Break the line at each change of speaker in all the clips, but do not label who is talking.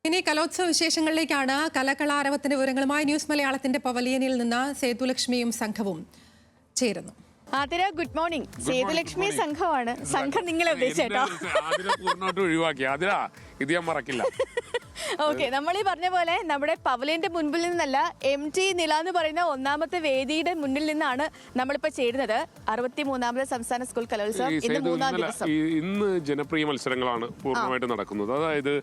ഇനി കലോത്സവ വിശേഷങ്ങളിലേക്കാണ്. കലകളാരവത്തിന്റെ വിവരങ്ങളുമായി ന്യൂസ് മലയാളത്തിന്റെ പവലിയനിൽ നിന്ന് സേതുലക്ഷ്മിയും സംഘവും ചേരുന്നു.
Athira, good morning. സേതുലക്ഷ്മി സംഘമാണ്. സംഘം നിങ്ങളെ ഉദ്ദേശിച്ചേട്ടോ.
ഇത് ഞാൻ മറക്കില്ല.
ഓക്കെ, നമ്മൾ ഈ പറഞ്ഞ പോലെ നമ്മുടെ പവലിയന്റെ മുൻപിൽ നിന്നല്ല, MT നില എന്ന് പറയുന്ന ഒന്നാമത്തെ വേദിയുടെ മുന്നിൽ നിന്നാണ് നമ്മളിപ്പോ ചേരുന്നത്. 63ാമത് സംസ്ഥാന സ്കൂൾ കലോത്സവം ഇന്ന് 3ാം ദിവസം.
ഇന്ന് ജനപ്രിയ മത്സരങ്ങളാണ് പൂർണ്ണമായിട്ട് നടക്കുന്നത്. അതായത്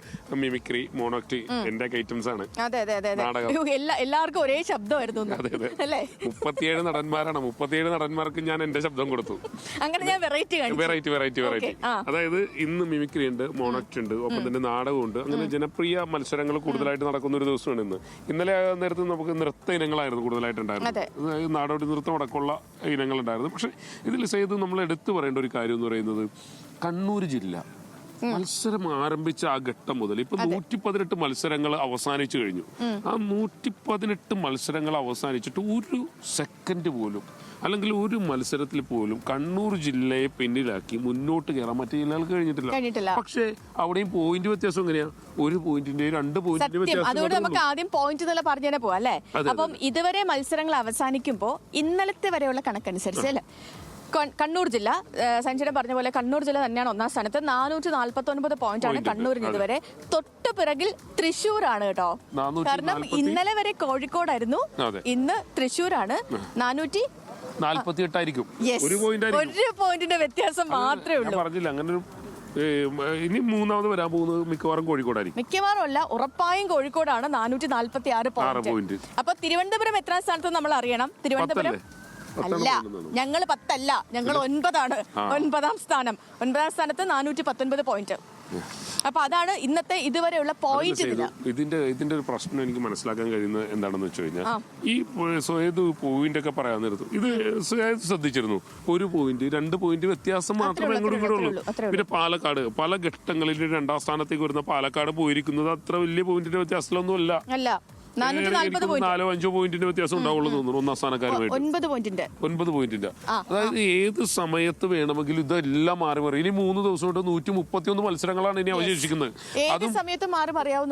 മിമിക്രി, മോണോക്ടി, എന്റെ ഐറ്റംസ് ആണ്.
അതെ അതെ അതെ എല്ലാവർക്കും ഒരേ ശബ്ദമായിരുന്നു അല്ലേ?
37 നടന്മാരാണ്. 37 നടന്മാർക്ക് ഞാൻ എന്റെ ശബ്ദം കൊടുത്തു.
അങ്ങനെ ഞാൻ വെറൈറ്റി.
അതായത് ഇന്ന് മിമിക്രി ഉണ്ട്, മോണോക്ടി ഉണ്ട്, ഒപ്പം തന്നെ നാടകമുണ്ട്. അങ്ങനെ ജനപ്രിയ മത്സരങ്ങൾ കൂടുതലായിട്ട് നടക്കുന്ന ഒരു ദിവസമാണ് ഇന്ന്. ഇന്നലെ നേരത്തെ നമുക്ക് നൃത്ത ഇനങ്ങളായിരുന്നു കൂടുതലായിട്ടുണ്ടായിരുന്നത്. നാടോടി നൃത്തം അടക്കമുള്ള ഇനങ്ങളുണ്ടായിരുന്നു. പക്ഷെ ഇതിൽ ചെയ്ത് നമ്മൾ എടുത്തു പറയേണ്ട ഒരു കാര്യം എന്ന് പറയുന്നത്, കണ്ണൂർ ജില്ല മത്സരം ആരംഭിച്ച ആ ഘട്ടം മുതൽ ഇപ്പൊ 118 മത്സരങ്ങൾ അവസാനിച്ചു കഴിഞ്ഞു. ആ 118 മത്സരങ്ങൾ അവസാനിച്ചിട്ട് ഒരു സെക്കൻഡ് പോലും, അല്ലെങ്കിൽ ഒരു മത്സരത്തിൽ പോലും കണ്ണൂർ ജില്ലയെ പിന്നിലാക്കി മുന്നോട്ട് കയറാൻ മറ്റു ജില്ലകൾക്ക് കഴിഞ്ഞിട്ടില്ല. പക്ഷേ അവിടെയും പോയിന്റ് വ്യത്യാസം എങ്ങനെയാ? 1 പോയിന്റിന്റെ 2 പോയിന്റിന്റെ വ്യത്യാസം.
അതുകൊണ്ട് നമുക്ക് ആദ്യം പോയിന്റ് എന്നുള്ള പറഞ്ഞു തന്നെ പോവാം അല്ലേ? അപ്പം ഇതുവരെ മത്സരങ്ങൾ അവസാനിക്കുമ്പോ ഇന്നലത്തെ വരെയുള്ള കണക്കനുസരിച്ച് അല്ലേ, കണ്ണൂർ ജില്ല, സഞ്ജയൻ പറഞ്ഞ പോലെ കണ്ണൂർ ജില്ല തന്നെയാണ് ഒന്നാം സ്ഥാനത്ത്. 449 പോയിന്റാണ് കണ്ണൂരിന് ഇതുവരെ. തൊട്ടു പിറകിൽ തൃശ്ശൂരാണ് കേട്ടോ. കാരണം ഇന്നലെ വരെ കോഴിക്കോടായിരുന്നു, ഇന്ന് തൃശ്ശൂരാണ്. 448
ആയിരിക്കും.
ഒരു പോയിന്റിന്റെ വ്യത്യാസം മാത്രമേ ഉള്ളൂ.
പറഞ്ഞില്ല അങ്ങനെ. ഇനി 3ാമത് വരാൻ പോകുന്നത് മിക്കവാറും കോഴിക്കോടായിരിക്കും.
മിക്കവാറും അല്ല, ഉറപ്പായും കോഴിക്കോടാണ്. 446 പോയിന്റ്. അപ്പൊ തിരുവനന്തപുരം എത്രാം സ്ഥാനത്ത് നമ്മൾ അറിയണം. തിരുവനന്തപുരം അല്ല, ഞങ്ങൾ 10 അല്ല, ഞങ്ങൾ 9ആണ്. 9ാം സ്ഥാനം. 9ാം സ്ഥാനത്ത് 419 പോയിന്റ്. അപ്പൊ അതാണ് ഇന്നത്തെ ഇതുവരെയുള്ള പോയിന്റ്.
ഇതിന്റെ ഒരു പ്രശ്നം എനിക്ക് മനസ്സിലാക്കാൻ കഴിയുന്നത് എന്താണെന്ന് വെച്ച് കഴിഞ്ഞാൽ, ഈ സ്വയത് പോയിന്റ് ഒക്കെ പറയാൻ നേരത്തു ഇത് ശ്രദ്ധിച്ചിരുന്നു. 1 പോയിന്റ് 2 പോയിന്റ് വ്യത്യാസം മാത്രമേ ഇങ്ങോട്ടും ഉള്ളൂ. പിന്നെ പാലക്കാട് പല ഘട്ടങ്ങളിൽ 2ാം സ്ഥാനത്തേക്ക് വരുന്ന പാലക്കാട് പോയിരിക്കുന്നത് അത്ര വലിയ പോയിന്റിന്റെ വ്യത്യാസമൊന്നും അല്ല. 4-5 പോയിന്റിന്റെ വ്യത്യാസം ഉണ്ടാവുള്ളൂ തോന്നുന്നു ഒന്നാം സ്ഥാനക്കാരുമായിട്ട്. 9 പോയിന്റിന്റെ. അതായത് ഏത് സമയത്ത് വേണമെങ്കിലും ഇതെല്ലാം മാറി. ഇനി 3 ദിവസം കൊണ്ട് 131 മത്സരങ്ങളാണ് ഇനി അവശേഷിക്കുന്നത്.
ഏത് സമയത്ത് മാറി മറിയാവുന്ന